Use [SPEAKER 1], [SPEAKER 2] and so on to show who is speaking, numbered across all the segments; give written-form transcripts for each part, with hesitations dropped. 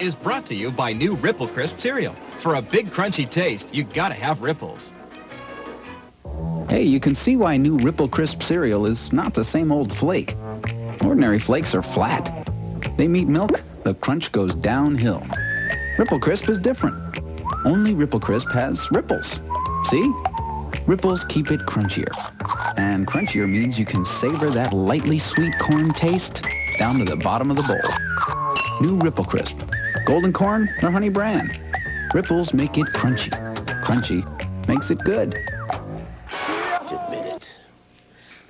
[SPEAKER 1] is brought to you by new Ripple Crisp cereal. For a big crunchy taste, you gotta have Ripples.
[SPEAKER 2] Hey, you can see why new Ripple Crisp cereal is not the same old flake. Ordinary flakes are flat. They meet milk, the crunch goes downhill. Ripple Crisp is different. Only Ripple Crisp has ripples. See? Ripples keep it crunchier. And crunchier means you can savor that lightly sweet corn taste down to the bottom of the bowl. New Ripple Crisp. Golden corn or honey bran. Ripples make it crunchy. Crunchy makes it good.
[SPEAKER 3] Admit it.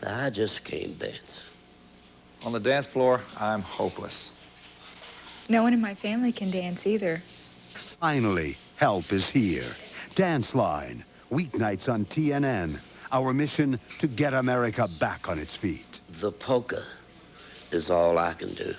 [SPEAKER 3] I just can't dance.
[SPEAKER 4] On the dance floor, I'm hopeless.
[SPEAKER 5] No one in my family can dance either.
[SPEAKER 6] Finally, help is here. Dance Line, weeknights on TNN. Our mission to get America back on its feet.
[SPEAKER 3] The polka is all I can do.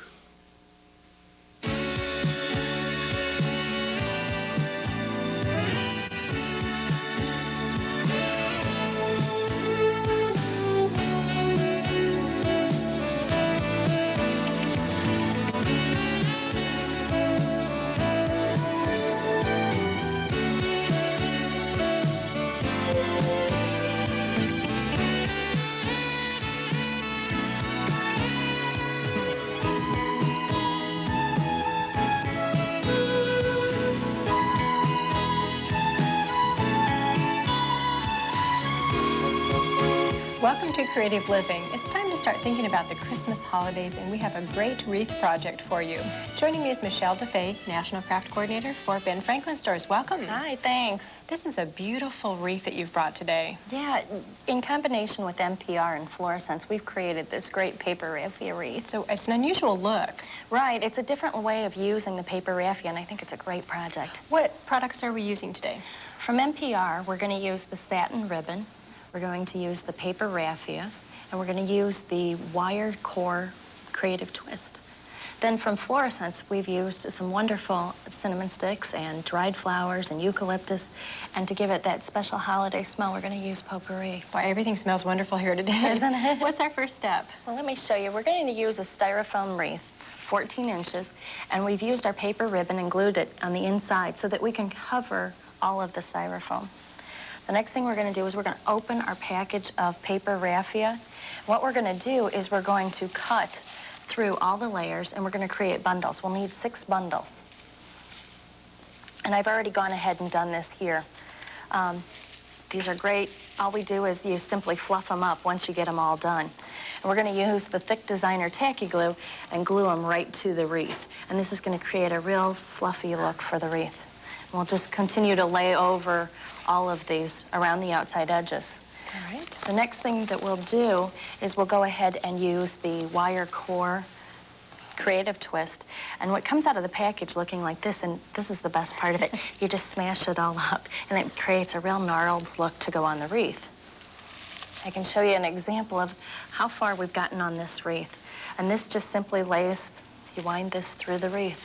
[SPEAKER 7] Welcome to Creative Living. It's time to start thinking about the Christmas holidays, and we have a great wreath project for you. Joining me is Michelle DeFay, National Craft Coordinator for Ben Franklin Stores. Welcome.
[SPEAKER 8] Hi, thanks.
[SPEAKER 7] This is a beautiful wreath that you've brought today.
[SPEAKER 8] Yeah, in combination with NPR and fluorescence, we've created this great paper raffia wreath.
[SPEAKER 7] So it's an unusual look.
[SPEAKER 8] Right, it's a different way of using the paper raffia, and I think it's a great project.
[SPEAKER 7] What products are we using today?
[SPEAKER 8] From NPR, we're going to use the satin ribbon, we're going to use the paper raffia, and we're going to use the wire core creative twist. Then from fluorescence, we've used some wonderful cinnamon sticks and dried flowers and eucalyptus. And to give it that special holiday smell, we're going to use potpourri.
[SPEAKER 7] Boy, everything smells wonderful here today.
[SPEAKER 8] Isn't it?
[SPEAKER 7] What's our first step?
[SPEAKER 8] Well, let me show you. We're going to use a styrofoam wreath, 14 inches, and we've used our paper ribbon and glued it on the inside so that we can cover all of the styrofoam. The next thing we're going to do is we're going to open our package of paper raffia. What we're going to do is we're going to cut through all the layers, and we're going to create bundles. We'll need 6 bundles. And I've already gone ahead and done this here. These are great. All we do is you simply fluff them up once you get them all done. And we're going to use the thick designer tacky glue and glue them right to the wreath. And this is going to create a real fluffy look for the wreath. And we'll just continue to lay over all of these around the outside edges.
[SPEAKER 7] All right.
[SPEAKER 8] The next thing that we'll do is we'll go ahead and use the wire core creative twist. And what comes out of the package looking like this, and this is the best part of it, you just smash it all up, and it creates a real gnarled look to go on the wreath. I can show you an example of how far we've gotten on this wreath. And this just simply lays, you wind this through the wreath.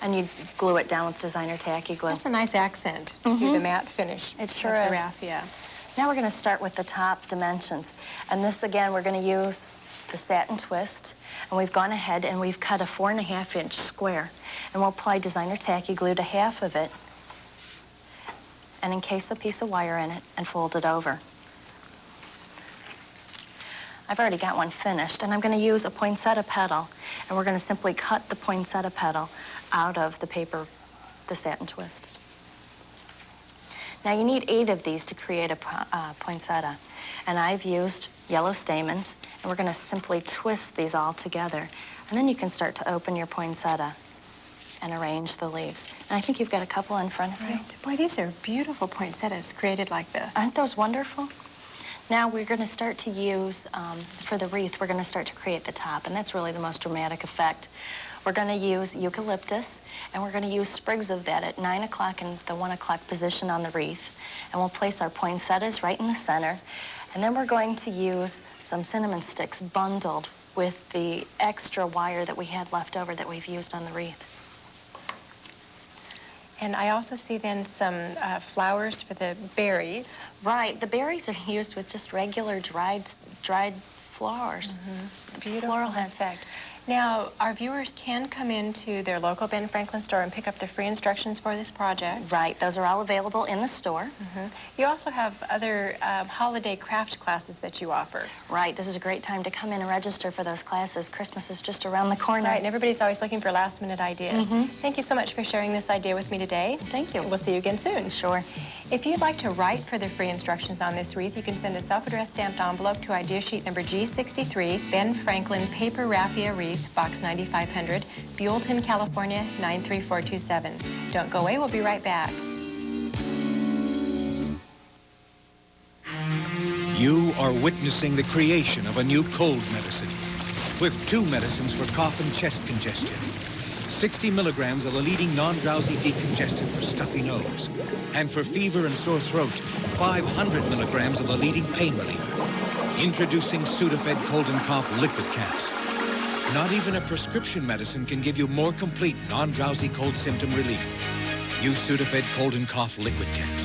[SPEAKER 8] And you glue it down with designer tacky glue.
[SPEAKER 7] That's a nice accent to the matte finish.
[SPEAKER 8] It sure
[SPEAKER 7] of
[SPEAKER 8] is.
[SPEAKER 7] the raffia.
[SPEAKER 8] Now we're going to start with the top dimensions. And this, again, we're going to use the satin twist. And we've gone ahead and we've cut a 4.5-inch square. And we'll apply designer tacky glue to half of it and encase a piece of wire in it and fold it over. I've already got one finished, and I'm going to use a poinsettia petal, and we're going to simply cut the poinsettia petal out of the paper, the satin twist. Now you need 8 of these to create a poinsettia, and I've used yellow stamens, and we're going to simply twist these all together, and then you can start to open your poinsettia and arrange the leaves. And I think you've got a couple in front of you.
[SPEAKER 7] Right. Boy, these are beautiful poinsettias created like this.
[SPEAKER 8] Aren't those wonderful? Now we're going to start to use, for the wreath, we're going to start to create the top, and that's really the most dramatic effect. We're going to use eucalyptus, and we're going to use sprigs of that at 9 o'clock in the 1 o'clock position on the wreath. And we'll place our poinsettias right in the center. And then we're going to use some cinnamon sticks bundled with the extra wire that we had left over that we've used on the wreath.
[SPEAKER 7] And I also see then some flowers for the berries.
[SPEAKER 8] Right, the berries are used with just regular dried flowers.
[SPEAKER 7] Beautiful
[SPEAKER 8] Floral heads.
[SPEAKER 7] effect. Now, our viewers can come into their local Ben Franklin store and pick up the free instructions for this project.
[SPEAKER 8] Right, those are all available in the store.
[SPEAKER 7] You also have other holiday craft classes that you offer.
[SPEAKER 8] Right, this is a great time to come in and register for those classes. Christmas is just around the corner.
[SPEAKER 7] Right, and everybody's always looking for last-minute ideas. Thank you so much for sharing this idea with me today.
[SPEAKER 8] Thank you.
[SPEAKER 7] We'll see you again soon.
[SPEAKER 8] Sure.
[SPEAKER 7] If you'd like to write for the free instructions on this wreath, you can send a self-addressed stamped envelope to idea sheet number G63, Ben Franklin Paper Raffia Wreath, Box 9500, Buellton, California, 93427. Don't go away, we'll be right back.
[SPEAKER 9] You are witnessing the creation of a new cold medicine with 2 medicines for cough and chest congestion. 60 milligrams of a leading non-drowsy decongestant for stuffy nose. And for fever and sore throat, 500 milligrams of a leading pain reliever. Introducing Sudafed Cold and Cough Liquid Caps. Not even a prescription medicine can give you more complete non-drowsy cold symptom relief. Use Sudafed Cold and Cough Liquid Caps.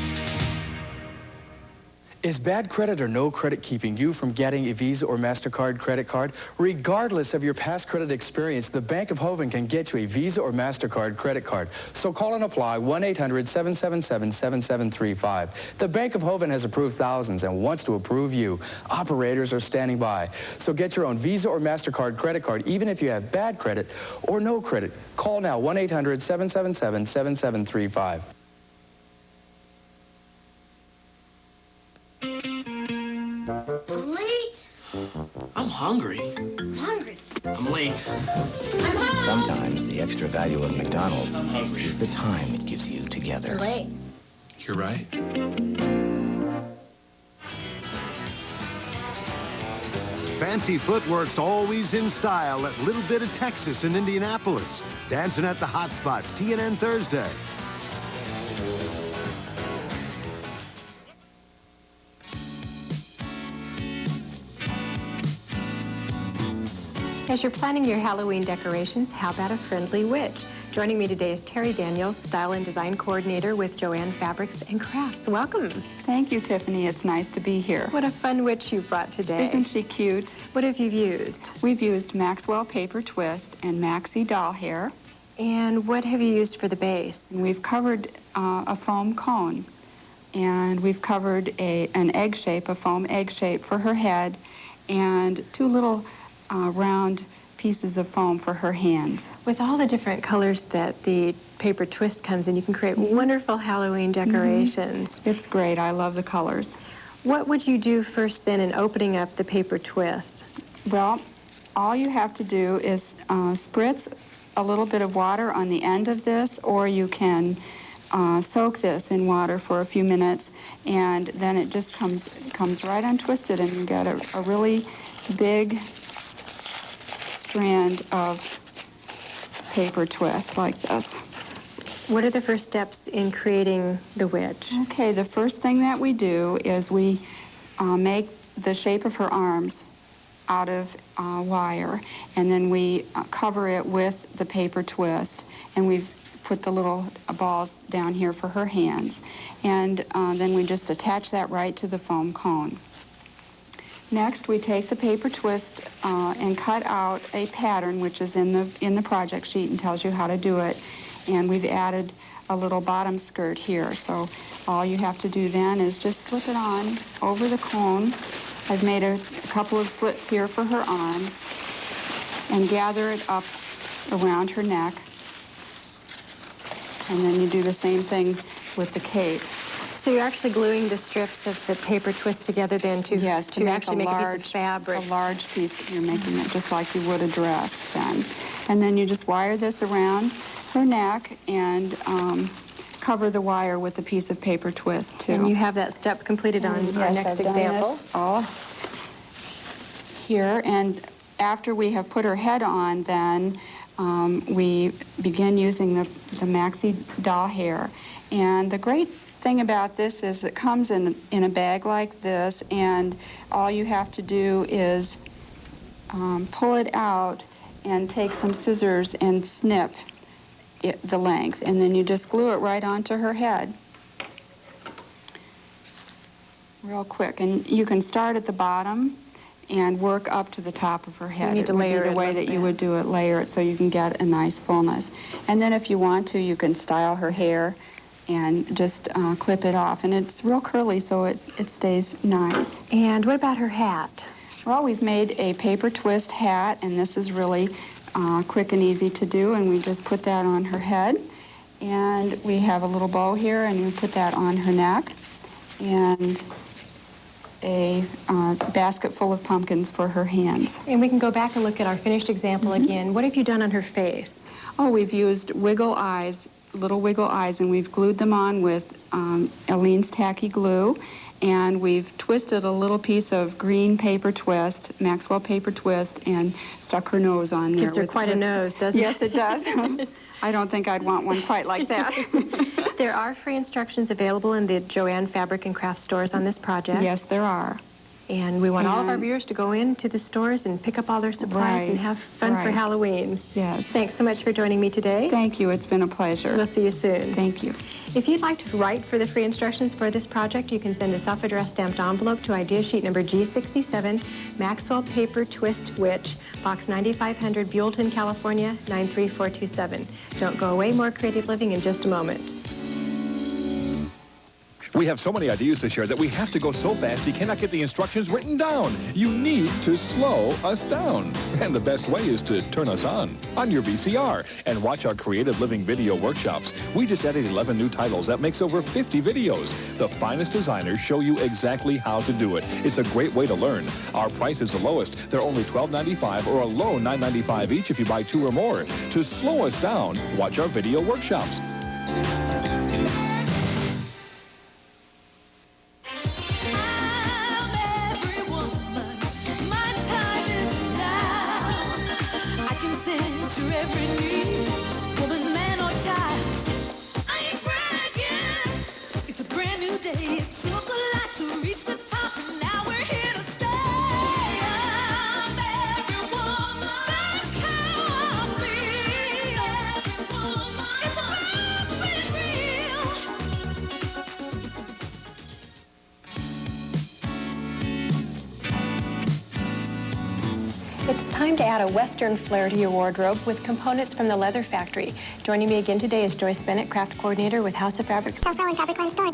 [SPEAKER 10] Is bad credit or no credit keeping you from getting a Visa or MasterCard credit card? Regardless of your past credit experience, the Bank of Hovind can get you a Visa or MasterCard credit card. So call and apply 1-800-777-7735. The Bank of Hovind has approved thousands and wants to approve you. Operators are standing by. So get your own Visa or MasterCard credit card, even if you have bad credit or no credit. Call now, 1-800-777-7735.
[SPEAKER 11] Late?
[SPEAKER 12] I'm hungry.
[SPEAKER 11] I'm hungry.
[SPEAKER 12] I'm late.
[SPEAKER 11] I'm hungry.
[SPEAKER 13] Sometimes the extra value of McDonald's is the time it gives you together.
[SPEAKER 11] You're late.
[SPEAKER 12] You're right.
[SPEAKER 6] Fancy footwork's always in style at Little Bit of Texas in Indianapolis. Dancing at the hot spots, TNN Thursday.
[SPEAKER 7] As you're planning your Halloween decorations, how about a friendly witch? Joining me today is Terry Daniels, Style and Design Coordinator with Joanne Fabrics and Crafts. Welcome.
[SPEAKER 14] Thank you, Tiffany. It's nice to be here.
[SPEAKER 7] What a fun witch you brought today.
[SPEAKER 14] Isn't she cute?
[SPEAKER 7] What have you used?
[SPEAKER 14] We've used Maxwell Paper Twist and Maxi Doll Hair.
[SPEAKER 7] And what have you used for the base?
[SPEAKER 14] And we've covered a foam cone. And we've covered an egg shape, a foam egg shape for her head, and 2 little round pieces of foam for her hands.
[SPEAKER 7] With all the different colors that the paper twist comes in, you can create wonderful Halloween decorations.
[SPEAKER 14] It's great. I love the colors.
[SPEAKER 7] What would you do first then in opening up the paper twist?
[SPEAKER 14] Well, all you have to do is spritz a little bit of water on the end of this, or you can soak this in water for a few minutes, and then it just comes right untwisted, and you get a really big strand of paper twist like this.
[SPEAKER 7] What are the first steps in creating the witch?
[SPEAKER 14] Okay, the first thing that we do is we make the shape of her arms out of wire, and then we cover it with the paper twist, and we've put the little balls down here for her hands, and then we just attach that right to the foam cone. Next, we take the paper twist and cut out a pattern, which is in the project sheet and tells you how to do it. And we've added a little bottom skirt here. So all you have to do then is just slip it on over the cone. I've made a couple of slits here for her arms, and gather it up around her neck. And then you do the same thing with the cape.
[SPEAKER 7] So you're actually gluing the strips of the paper twist together then to actually make a piece of fabric.
[SPEAKER 14] A large piece. You're making it just like you would a dress then. And then you just wire this around her neck and cover the wire with a piece of paper twist too.
[SPEAKER 7] And you have that step completed on our next example.
[SPEAKER 14] All here, and after we have put her head on, then we begin using the Maxi Doll Hair. And the great thing about this is it comes in a bag like this, and all you have to do is pull it out and take some scissors and snip the length, and then you just glue it right onto her head real quick. And you can start at the bottom and work up to the top of her head.
[SPEAKER 7] need to
[SPEAKER 14] it would
[SPEAKER 7] layer
[SPEAKER 14] be the
[SPEAKER 7] it
[SPEAKER 14] way
[SPEAKER 7] like
[SPEAKER 14] that you
[SPEAKER 7] that.
[SPEAKER 14] would do it, layer it so you can get a nice fullness. And then if you want to, you can style her hair and just clip it off. And it's real curly, so it stays nice.
[SPEAKER 7] And what about her hat?
[SPEAKER 14] Well, we've made a paper twist hat, and this is really quick and easy to do, and we just put that on her head. And we have a little bow here, and we put that on her neck. And a basket full of pumpkins for her hands.
[SPEAKER 7] And we can go back and look at our finished example again. What have you done on her face?
[SPEAKER 14] Oh, we've used wiggle eyes, little wiggle eyes, and we've glued them on with Aleene's tacky glue. And we've twisted a little piece of green paper twist, Maxwell paper twist, and stuck her nose on there.
[SPEAKER 7] Gives her quite a nose, doesn't it?
[SPEAKER 14] Yes, it does. I don't think I'd want one quite like that.
[SPEAKER 7] There are free instructions available in the Joanne Fabric and Craft stores on this project.
[SPEAKER 14] Yes, there are.
[SPEAKER 7] And we want all of our viewers to go into the stores and pick up all their supplies and have fun for Halloween.
[SPEAKER 14] Yes.
[SPEAKER 7] Thanks so much for joining me today.
[SPEAKER 14] Thank you. It's been a pleasure.
[SPEAKER 7] We'll see you soon.
[SPEAKER 14] Thank you.
[SPEAKER 7] If you'd like to write for the free instructions for this project, you can send a self-addressed stamped envelope to idea sheet number G67, Maxwell Paper Twist Witch, Box 9500, Buellton, California, 93427. Don't go away. More creative living in just a moment.
[SPEAKER 15] We have so many ideas to share that we have to go so fast you cannot get the instructions written down. You need to slow us down. And the best way is to turn us on your VCR, and watch our creative living video workshops. We just added 11 new titles. That makes over 50 videos. The finest designers show you exactly how to do it. It's a great way to learn. Our price is the lowest. They're only $12.95 or a low $9.95 each if you buy 2 or more. To slow us down, watch our video workshops.
[SPEAKER 7] It's time to add a Western flair to your wardrobe with components from the Leather Factory. Joining me again today is Joyce Bennett, craft coordinator with House of Fabrics.
[SPEAKER 11] Selling fabric line store.